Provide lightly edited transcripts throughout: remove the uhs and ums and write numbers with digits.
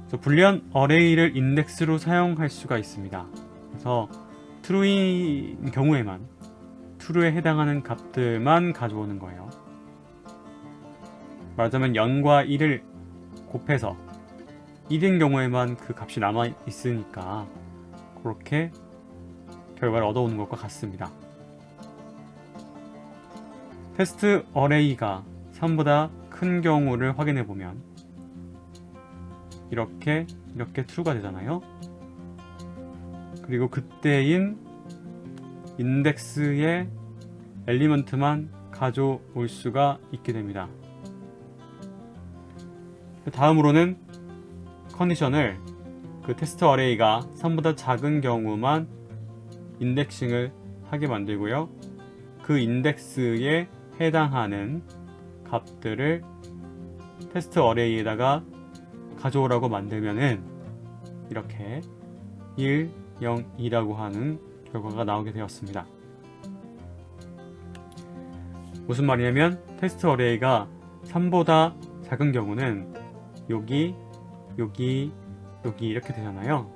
그래서 불리한 어레이를 인덱스로 사용할 수가 있습니다. 그래서 true인 경우에만 true에 해당하는 값들만 가져오는 거예요. 말하자면 0과 1을 곱해서 1인 경우에만 그 값이 남아 있으니까 그렇게 결과를 얻어오는 것과 같습니다. 테스트 어레이가 3보다 큰 경우를 확인해 보면 이렇게 true가 되잖아요. 그리고 그때인 인덱스의 엘리먼트만 가져올 수가 있게 됩니다. 다음으로는 컨디션을 그 테스트 어레이가 3보다 작은 경우만 인덱싱을 하게 만들고요. 그 인덱스에 해당하는 값들을 테스트 어레이에다가 가져오라고 만들면은 이렇게 1, 0, 2라고 하는 결과가 나오게 되었습니다. 무슨 말이냐면 테스트 어레이가 3보다 작은 경우는 여기 이렇게 되잖아요.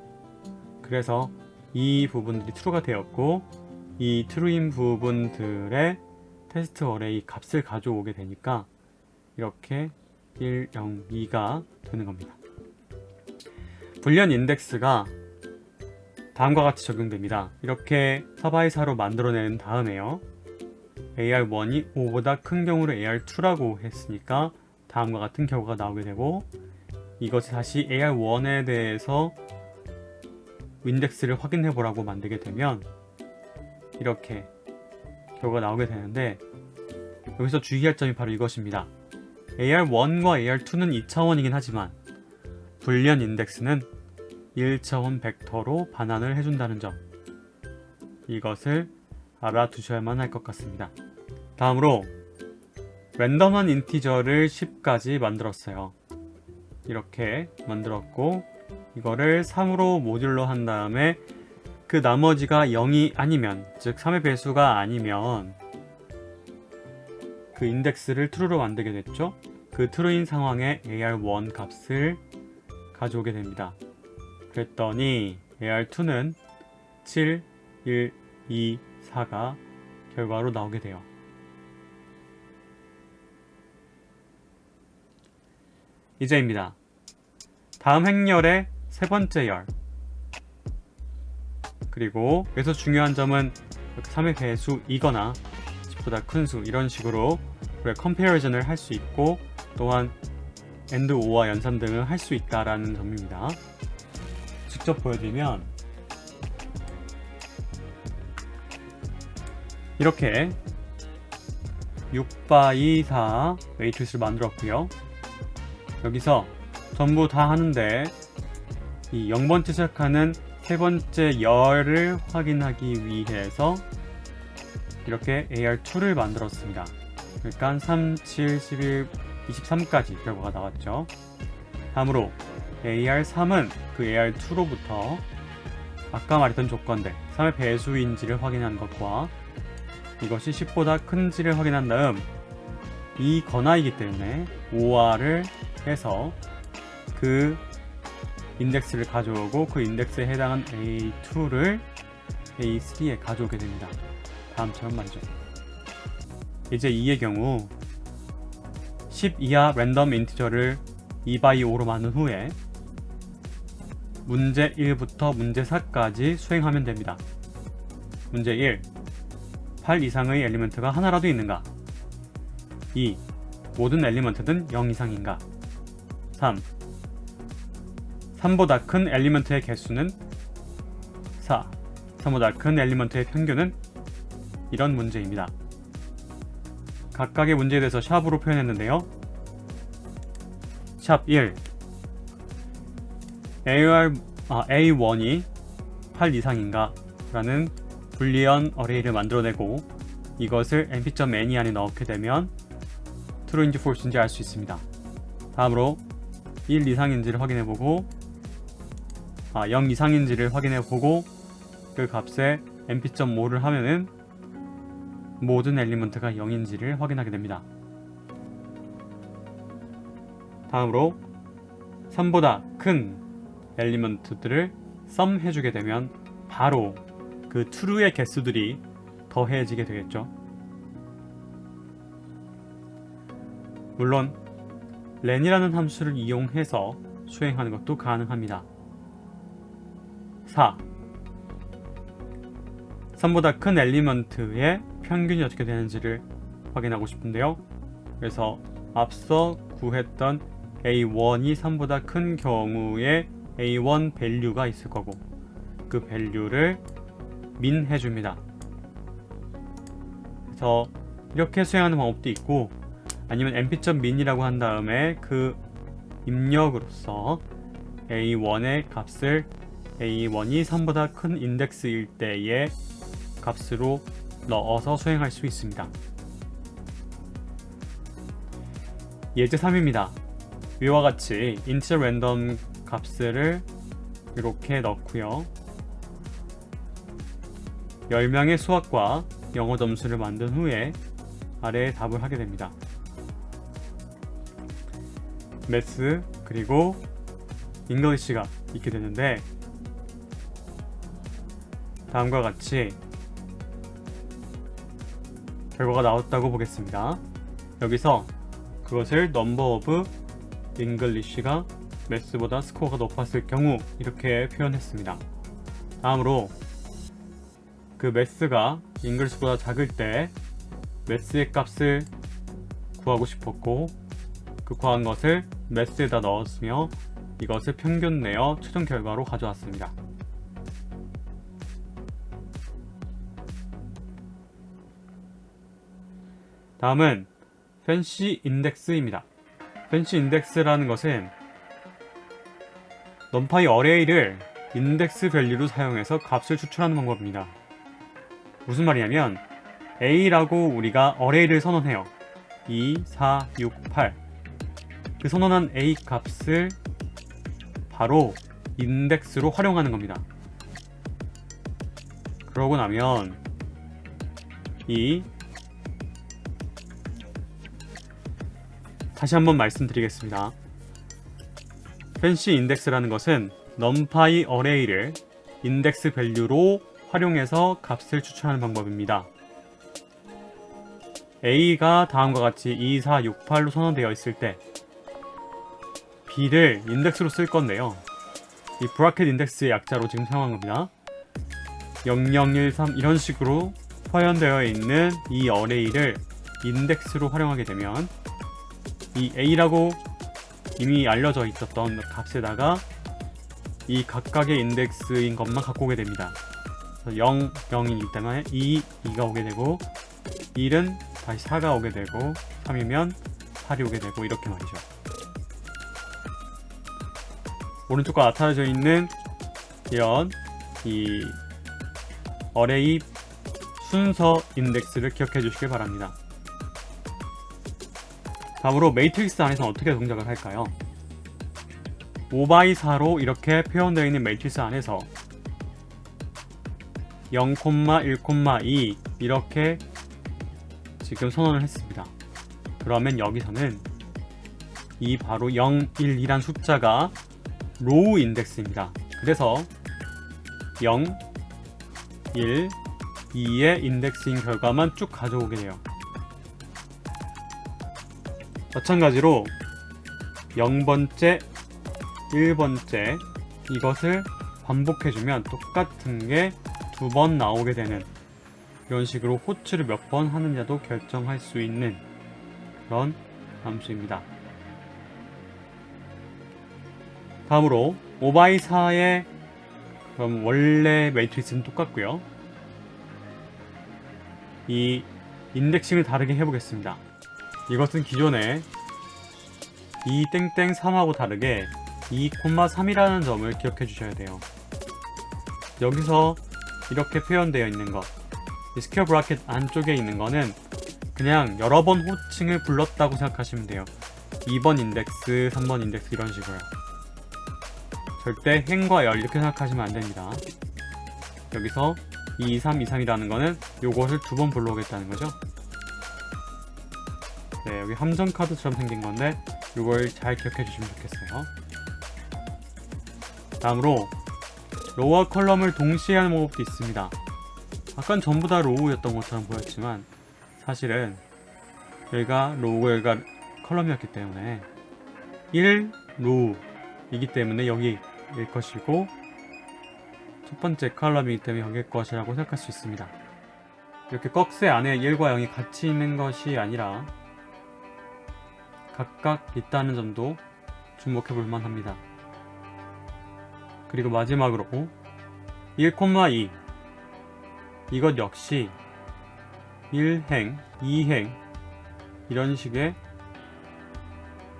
그래서 이 부분들이 true가 되었고 이 true인 부분들의 테스트 어레이 값을 가져오게 되니까 이렇게 1, 0, 2가 되는 겁니다. 불리한 인덱스가 다음과 같이 적용됩니다. 이렇게 서바이사로 만들어낸 다음에요. AR1이 5보다 큰 경우를 AR2라고 했으니까 다음과 같은 결과가 나오게 되고 이것이 다시 AR1에 대해서 인덱스를 확인해 보라고 만들게 되면 이렇게 결과가 나오게 되는데 여기서 주의할 점이 바로 이것입니다. AR1과 AR2는 2차원이긴 하지만 불리한 인덱스는 1차원 벡터로 반환을 해준다는 점, 이것을 알아두셔야만 할 것 같습니다. 다음으로 랜덤한 인티저를 10까지 만들었어요. 이렇게 만들었고 이거를 3으로 모듈로 한 다음에 그 나머지가 0이 아니면, 즉 3의 배수가 아니면 그 인덱스를 true로 만들게 됐죠. 그 true인 상황에 AR1 값을 가져오게 됩니다. 그랬더니 AR2는 7, 1, 2, 4가 결과로 나오게 돼요. 이제입니다. 다음 행렬의 세 번째 열, 그리고 여기서 중요한 점은 3의 배수이거나 10보다 큰 수, 이런 식으로 우리가 컴패리즌을 할 수 있고 또한 AND OR와 연산 등을 할 수 있다라는 점입니다. 직접 보여드리면 이렇게 6x 4 매트리스를 만들었고요. 여기서 전부 다 하는데 이 0번째 시작하는 세 번째 열을 확인하기 위해서 이렇게 AR2를 만들었습니다. 그러니까 3, 7, 11, 23까지 결과가 나왔죠. 다음으로 AR3은 그 AR2로부터 아까 말했던 조건들 3의 배수인지를 확인한 것과 이것이 10보다 큰지를 확인한 다음 이 건화이기 때문에 OR을 해서 그 인덱스를 가져오고 그 인덱스에 해당한 A2를 A3에 가져오게 됩니다. 다음처럼 말이죠. 이제 2의 경우 10 이하 랜덤 인티저를 2x5로 만든 후에 문제 1부터 문제 4까지 수행하면 됩니다. 문제 1. 8 이상의 엘리먼트가 하나라도 있는가? 2. 모든 엘리먼트는 0 이상인가? 3. 3보다 큰 엘리먼트의 개수는 4. 3보다 큰 엘리먼트의 평균은? 이런 문제입니다. 각각의 문제에 대해서 샵으로 표현했는데요. 샵 1. A1이 8 이상인가? 라는 불리언 어레이를 만들어내고 이것을 np.any 안에 넣게 되면 true인지 false인지 알 수 있습니다. 다음으로 1 이상인지를 확인해보고 0 이상인지를 확인해보고 그 값에 np.mo를 하면은 모든 엘리먼트가 0인지를 확인하게 됩니다. 다음으로 3보다 큰 엘리먼트들을 썸 해주게 되면 바로 그 true의 개수들이 더해지게 되겠죠. 물론 len이라는 함수를 이용해서 수행하는 것도 가능합니다. 4. 3보다 큰 엘리먼트의 평균이 어떻게 되는지를 확인하고 싶은데요. 그래서 앞서 구했던 A1이 3보다 큰 경우에 A1 밸류가 있을 거고 그 밸류를 min 해줍니다. 그래서 이렇게 수행하는 방법도 있고 아니면 np.min이라고 한 다음에 그 입력으로서 A1의 값을 A1이 3보다 큰 인덱스일 때의 값으로 넣어서 수행할 수 있습니다. 예제 3입니다. 위와 같이 인티저 랜덤 값을 이렇게 넣고요. 10명의 수학과 영어 점수를 만든 후에 아래에 답을 하게 됩니다. 매스 그리고 잉글리시가 있게 되는데 다음과 같이 결과가 나왔다고 보겠습니다. 여기서 그것을 number of English가 매스보다 스코어가 높았을 경우 이렇게 표현했습니다. 다음으로 그 매스가 잉글리시보다 작을 때 매스의 값을 구하고 싶었고 그 구한 것을 매스에다 넣었으며 이것을 평균 내어 최종 결과로 가져왔습니다. 다음은 팬시 인덱스입니다. 팬시 인덱스라는 것은 numpy 어레이를 인덱스 밸류로 사용해서 값을 추출하는 방법입니다. 무슨 말이냐면 A라고 우리가 어레이를 선언해요. 2, 4, 6, 8. 그 선언한 A 값을 바로 인덱스로 활용하는 겁니다. 그러고 나면 다시 한번 말씀드리겠습니다. 팬시 인덱스라는 것은 numpy 어레이를 인덱스 밸류로 활용해서 값을 추출하는 방법입니다. A가 다음과 같이 2, 4, 6, 8로 선언되어 있을 때 B를 인덱스로 쓸 건데요. 이 브라켓 인덱스의 약자로 지금 사용한 겁니다. 0013 이런 식으로 표현되어 있는 이 어레이를 인덱스로 활용하게 되면 이 A라고 이미 알려져 있었던 값에다가 이 각각의 인덱스인 것만 갖고 오게 됩니다. 0, 0이기 때문에 2, 2가 오게 되고 1은 다시 4가 오게 되고 3이면 8이 오게 되고 이렇게 말이죠. 오른쪽과 나타나져 있는 이런 이 어레이 순서 인덱스를 기억해 주시길 바랍니다. 다음으로 매트릭스 안에서 어떻게 동작을 할까요? 5x4로 이렇게 표현되어 있는 매트리스 안에서 0, 1, 2 이렇게 지금 선언을 했습니다. 그러면 여기서는 이 바로 0, 1, 2란 숫자가 로우 인덱스입니다. 그래서 0, 1, 2의 인덱스인 결과만 쭉 가져오게 돼요. 마찬가지로 0번째, 1번째 이것을 반복해주면 똑같은 게 2번 나오게 되는 이런 식으로 호출을 몇 번 하느냐도 결정할 수 있는 그런 함수입니다. 다음으로 5x4의 그럼 원래 매트리스는 똑같고요. 이 인덱싱을 다르게 해보겠습니다. 이것은 기존에 2땡땡3하고 다르게 2,3이라는 점을 기억해 주셔야 돼요. 여기서 이렇게 표현되어 있는 것, 이 스퀘어 브라켓 안쪽에 있는 거는 그냥 여러 번 호칭을 불렀다고 생각하시면 돼요. 2번 인덱스, 3번 인덱스 이런 식으로요. 절대 행과 열 이렇게 생각하시면 안 됩니다. 여기서 2, 3, 2, 3이라는 거는 요것을 2번 불러오겠다는 거죠. 네, 여기 함정 카드처럼 생긴 건데 이걸 잘 기억해 주시면 좋겠어요. 다음으로 로우와 컬럼을 동시에 하는 방법도 있습니다. 아까는 전부 다 로우였던 것처럼 보였지만 사실은 여기가 로우고 여기가 컬럼이었기 때문에 1 로우이기 때문에 여기일 것이고 첫 번째 컬럼이기 때문에 여기일 것이라고 생각할 수 있습니다. 이렇게 꺽쇠 안에 1과 0이 같이 있는 것이 아니라 각각 있다는 점도 주목해 볼 만합니다. 그리고 마지막으로 1,2 이것 역시 1행, 2행 이런 식의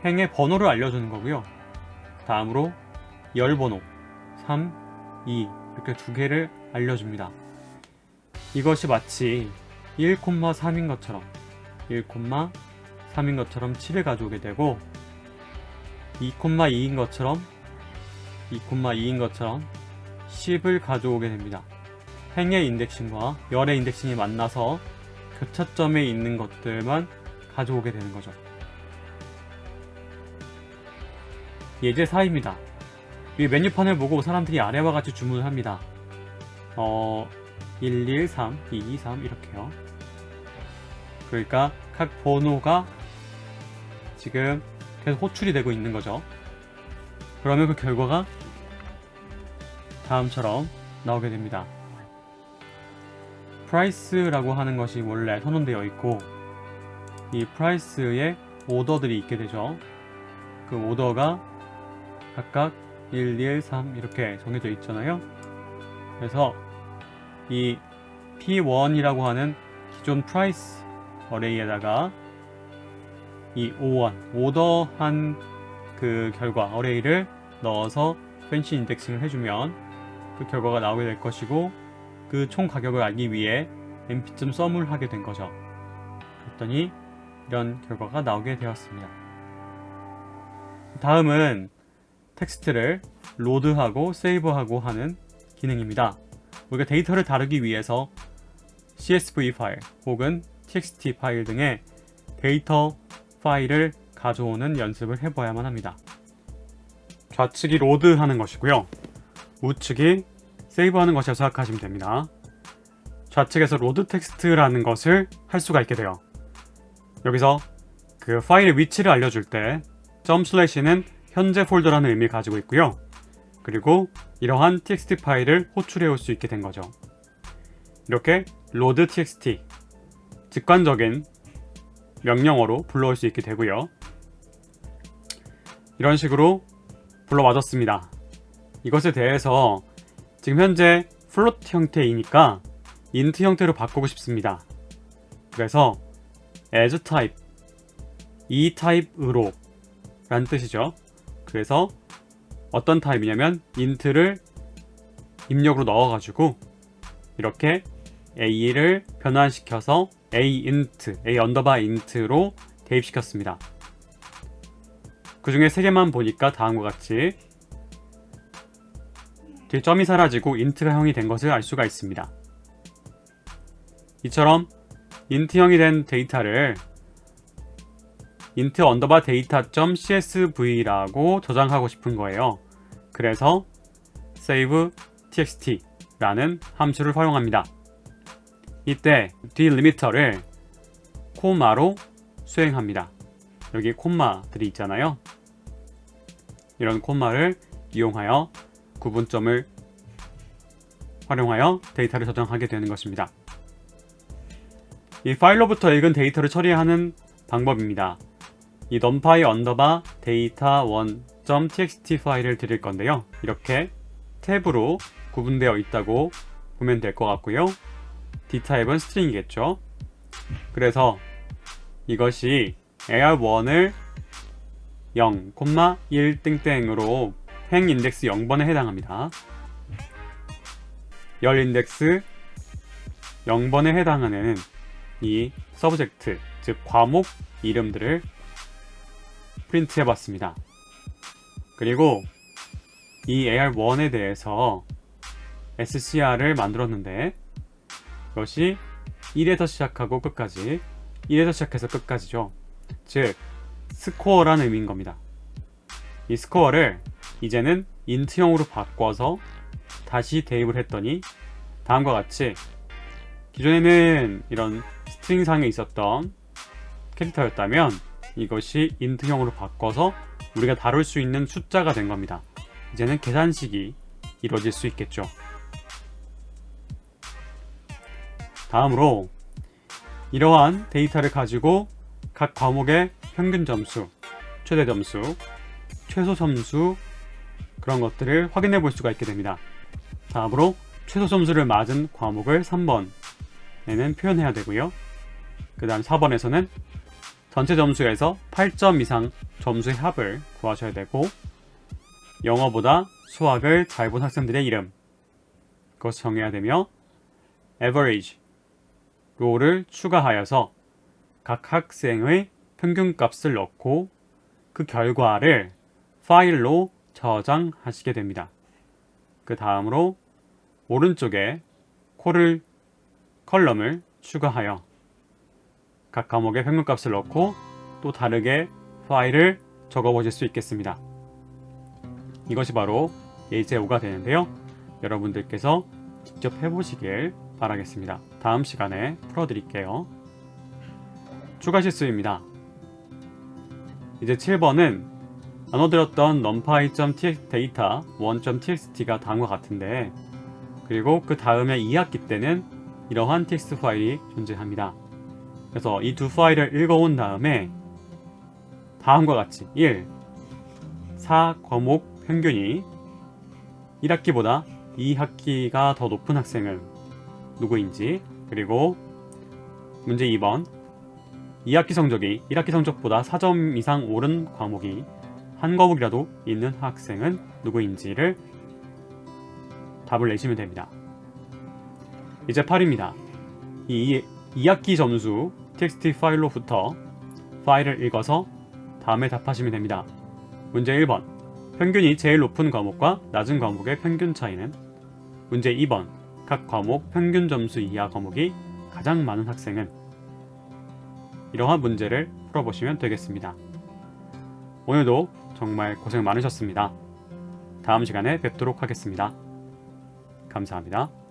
행의 번호를 알려주는 거고요. 다음으로 열번호 3, 2 이렇게 두 개를 알려줍니다. 이것이 마치 1,3인 것처럼 1,3인 것처럼 7을 가져오게 되고 2,2인 것처럼 2,2인 것처럼 10을 가져오게 됩니다. 행의 인덱싱과 열의 인덱싱이 만나서 교차점에 있는 것들만 가져오게 되는 거죠. 예제 4입니다. 이 메뉴판을 보고 사람들이 아래와 같이 주문을 합니다. 113, 223 이렇게요. 그러니까 각 번호가 지금 계속 호출이 되고 있는 거죠. 그러면 그 결과가 다음처럼 나오게 됩니다. 프라이스라고 하는 것이 원래 선언되어 있고 이 프라이스에 오더들이 있게 되죠. 그 오더가 각각 1, 2, 3 이렇게 정해져 있잖아요. 그래서 이 P1이라고 하는 기존 프라이스 어레이에다가 이 O1 오더한 그 결과 어레이를 넣어서 팬시 인덱싱을 해주면 그 결과가 나오게 될 것이고 그 총 가격을 알기 위해 np.sum을 하게 된 거죠. 그랬더니 이런 결과가 나오게 되었습니다. 다음은 텍스트를 로드하고 세이브하고 하는 기능입니다. 우리가 데이터를 다루기 위해서 CSV 파일 혹은 TXT 파일 등의 데이터 파일을 가져오는 연습을 해봐야만 합니다. 좌측이 로드하는 것이고요. 우측이 세이브하는 것이라고 생각하시면 됩니다. 좌측에서 로드 텍스트라는 것을 할 수가 있게 돼요. 여기서 그 파일의 위치를 알려줄 때 ./는 현재 폴더라는 의미를 가지고 있고요. 그리고 이러한 txt 파일을 호출해 올 수 있게 된 거죠. 이렇게 load txt 직관적인 명령어로 불러올 수 있게 되고요. 이런 식으로 불러와줬습니다. 이것에 대해서 지금 현재 float 형태이니까 int 형태로 바꾸고 싶습니다. 그래서 as type 이 타입으로 라는 뜻이죠. 그래서 어떤 타입이냐면 int를 입력으로 넣어가지고 이렇게 a를 변환시켜서 a underbar int로 대입시켰습니다. 그 중에 3개만 보니까 다음과 같이 뒤에 점이 사라지고 int가 형이 된 것을 알 수가 있습니다. 이처럼 int형이 된 데이터를 int underbar data.csv라고 저장하고 싶은 거예요. 그래서 save txt라는 함수를 활용합니다. 이때 딜리미터를 코마로 수행합니다. 여기 콤마들이 있잖아요. 이런 콤마를 이용하여 구분점을 활용하여 데이터를 저장하게 되는 것입니다. 이 파일로부터 읽은 데이터를 처리하는 방법입니다. 이 numpy underbar data1.txt 파일을 드릴 건데요. 이렇게 탭으로 구분되어 있다고 보면 될 것 같고요. d타입은 스트링이겠죠. 그래서 이것이 AR1을 0, 1 땡땡으로 행 인덱스 0번에 해당합니다. 열 인덱스 0번에 해당하는 이 서브젝트, 즉 과목 이름들을 프린트 해봤습니다. 그리고 이 AR1에 대해서 SCR을 만들었는데 이것이 1에서 시작하고 끝까지 1에서 시작해서 끝까지죠. 즉 스코어라는 의미인 겁니다. 이 스코어를 이제는 인트형으로 바꿔서 다시 대입을 했더니 다음과 같이 기존에는 이런 스트링상에 있었던 캐릭터였다면 이것이 인트형으로 바꿔서 우리가 다룰 수 있는 숫자가 된 겁니다. 이제는 계산식이 이루어질 수 있겠죠. 다음으로 이러한 데이터를 가지고 각 과목의 평균 점수, 최대 점수, 최소 점수 그런 것들을 확인해 볼 수가 있게 됩니다. 다음으로 최소 점수를 맞은 과목을 3번에는 표현해야 되고요. 그 다음 4번에서는 전체 점수에서 8점 이상 점수의 합을 구하셔야 되고, 영어보다 수학을 잘 본 학생들의 이름 그것을 정해야 되며, average 로를 추가하여서 각 학생의 평균값을 넣고 그 결과를 파일로 저장하시게 됩니다. 그 다음으로 오른쪽에 컬럼을 추가하여 각 과목의 평균값을 넣고 또 다르게 파일을 적어보실 수 있겠습니다. 이것이 바로 예제5가 되는데요. 여러분들께서 직접 해보시길 바라겠습니다. 다음 시간에 풀어드릴게요. 추가 실수입니다. 이제 7번은 나눠드렸던 numpy.data 1.txt가 다음과 같은데, 그리고 그 다음에 2학기 때는 이러한 txt 파일이 존재합니다. 그래서 이 두 파일을 읽어온 다음에 다음과 같이 1. 4 과목 평균이 1학기보다 2학기가 더 높은 학생은 누구인지, 그리고 문제 2번 2학기 성적이 1학기 성적보다 4점 이상 오른 과목이 한 과목이라도 있는 학생은 누구인지를 답을 내시면 됩니다. 이제 8입니다. 이 2학기 점수 txt 파일로부터 파일을 읽어서 다음에 답하시면 됩니다. 문제 1번 평균이 제일 높은 과목과 낮은 과목의 평균 차이는? 문제 2번 각 과목 평균 점수 이하 과목이 가장 많은 학생은? 이러한 문제를 풀어보시면 되겠습니다. 오늘도 정말 고생 많으셨습니다. 다음 시간에 뵙도록 하겠습니다. 감사합니다.